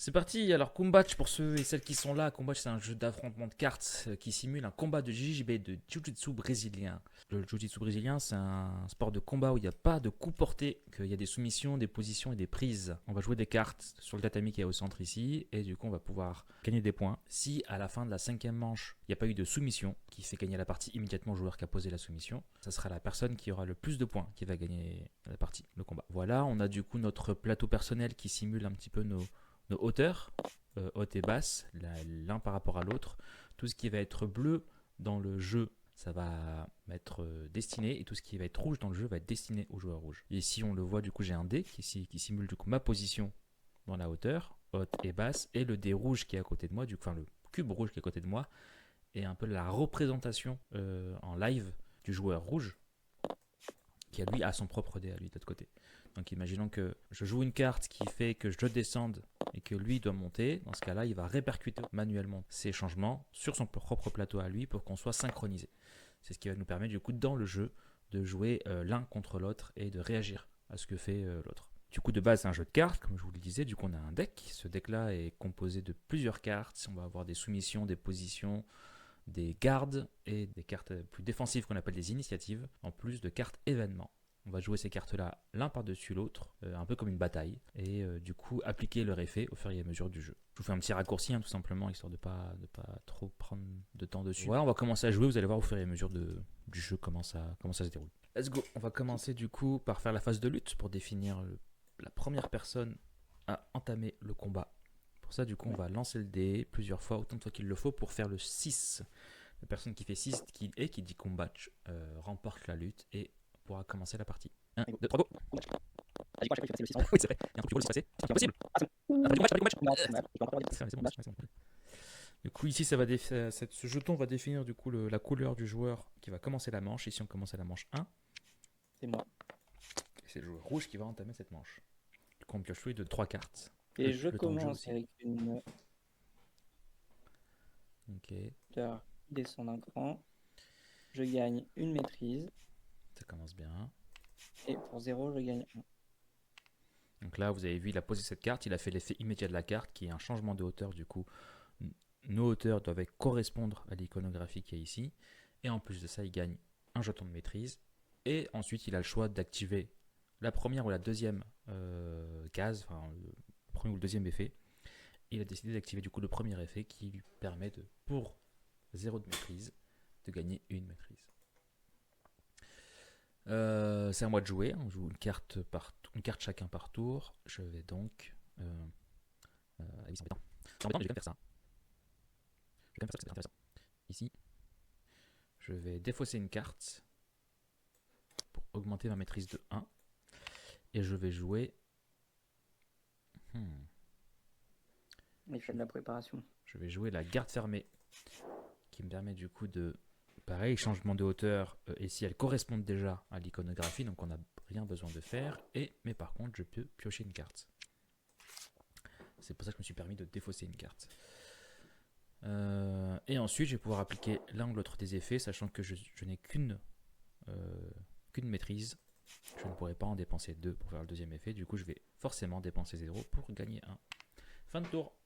C'est parti, alors Kumbatch pour ceux et celles qui sont là, Kumbatch c'est un jeu d'affrontement de cartes qui simule un combat de JJB de Jiu-Jitsu brésilien. Le Jiu-Jitsu brésilien c'est un sport de combat où il n'y a pas de coup porté, qu'il y a des soumissions, des positions et des prises. On va jouer des cartes sur le tatami qui est au centre ici et du coup on va pouvoir gagner des points. Si à la fin de la 5e manche il n'y a pas eu de soumission qui fait gagner la partie immédiatement au joueur qui a posé la soumission, ça sera la personne qui aura le plus de points qui va gagner la partie, le combat. Voilà, on a du coup notre plateau personnel qui simule un petit peu nos hauteurs, haute et basse, l'un par rapport à l'autre. Tout ce qui va être bleu dans le jeu, ça va être destiné, et tout ce qui va être rouge dans le jeu va être destiné au joueur rouge. Et ici, on le voit, du coup, j'ai un dé qui simule du coup ma position dans la hauteur, haute et basse, et le dé rouge qui est à côté de moi, enfin le cube rouge qui est à côté de moi, et un peu la représentation en live du joueur rouge, qui a lui a son propre dé à lui de l'autre côté. Donc imaginons que je joue une carte qui fait que je descende et que lui doit monter. Dans ce cas-là, il va répercuter manuellement ces changements sur son propre plateau à lui pour qu'on soit synchronisé. C'est ce qui va nous permettre du coup dans le jeu de jouer l'un contre l'autre et de réagir à ce que fait l'autre. Du coup de base c'est un jeu de cartes, comme je vous le disais, du coup on a un deck. Ce deck-là est composé de plusieurs cartes. On va avoir des soumissions, des positions, des gardes et des cartes plus défensives qu'on appelle des initiatives, en plus de cartes événements. On va jouer ces cartes-là l'un par-dessus l'autre, un peu comme une bataille, et du coup appliquer leur effet au fur et à mesure du jeu. Je vous fais un petit raccourci, tout simplement, histoire de pas trop prendre de temps dessus. Voilà, on va commencer à jouer, vous allez voir au fur et à mesure du jeu comment ça se déroule. Let's go. On va commencer du coup par faire la phase de lutte pour définir la première personne à entamer le combat. Pour ça, du coup, on va lancer le dé plusieurs fois, autant de fois qu'il le faut, pour faire le 6. La personne qui fait 6 qui dit combat remporte la lutte et pourra commencer la partie. 1, 2, 3, go. T'as dit quoi, à chaque fois qu'il faut passer le 6 en haut? Oui, c'est vrai. Il y a un truc qui roule, c'est passé. C'est impossible. Ah, c'est Ah, bon. du combat. Non, c'est mal. Je vais encore dire. C'est bon. Du coup, ici, ce jeton va définir du coup la couleur du joueur qui va commencer la manche. Ici, on commence à la manche 1. C'est moi. Et c'est le joueur rouge qui va entamer cette manche. Du coup, on pioche de 3 cartes. Et je le temps de jeu commence aussi. avec une Ok, hauteur qui descend d'un cran. Je gagne une maîtrise. ça commence bien. Et pour 0, je gagne 1. Donc là, vous avez vu, il a posé cette carte, il a fait l'effet immédiat de la carte qui est un changement de hauteur. Du coup, nos hauteurs doivent correspondre à l'iconographie qui est ici. Et en plus de ça, il gagne un jeton de maîtrise. Et ensuite, il a le choix d'activer la première ou la deuxième case, enfin le premier ou le deuxième effet. Il a décidé d'activer du coup le premier effet qui lui permet de, pour 0 de maîtrise, de gagner une maîtrise. C'est à moi de jouer, on joue une carte chacun par tour. Je vais donc... oui, c'est embêtant. C'est embêtant, mais je vais quand même faire ça. Je vais quand même faire ça parce que c'est intéressant. Ici, je vais défausser une carte pour augmenter ma maîtrise de 1. Et je vais jouer... Il fait de la préparation. Je vais jouer la garde fermée qui me permet du coup de... Pareil, changement de hauteur, et si elles correspondent déjà à l'iconographie, donc on n'a rien besoin de faire, mais par contre je peux piocher une carte. C'est pour ça que je me suis permis de défausser une carte. Et ensuite je vais pouvoir appliquer l'un ou l'autre des effets, sachant que je n'ai qu'une maîtrise. Je ne pourrai pas en dépenser 2 pour faire le deuxième effet, du coup je vais forcément dépenser 0 pour gagner 1. Fin de tour.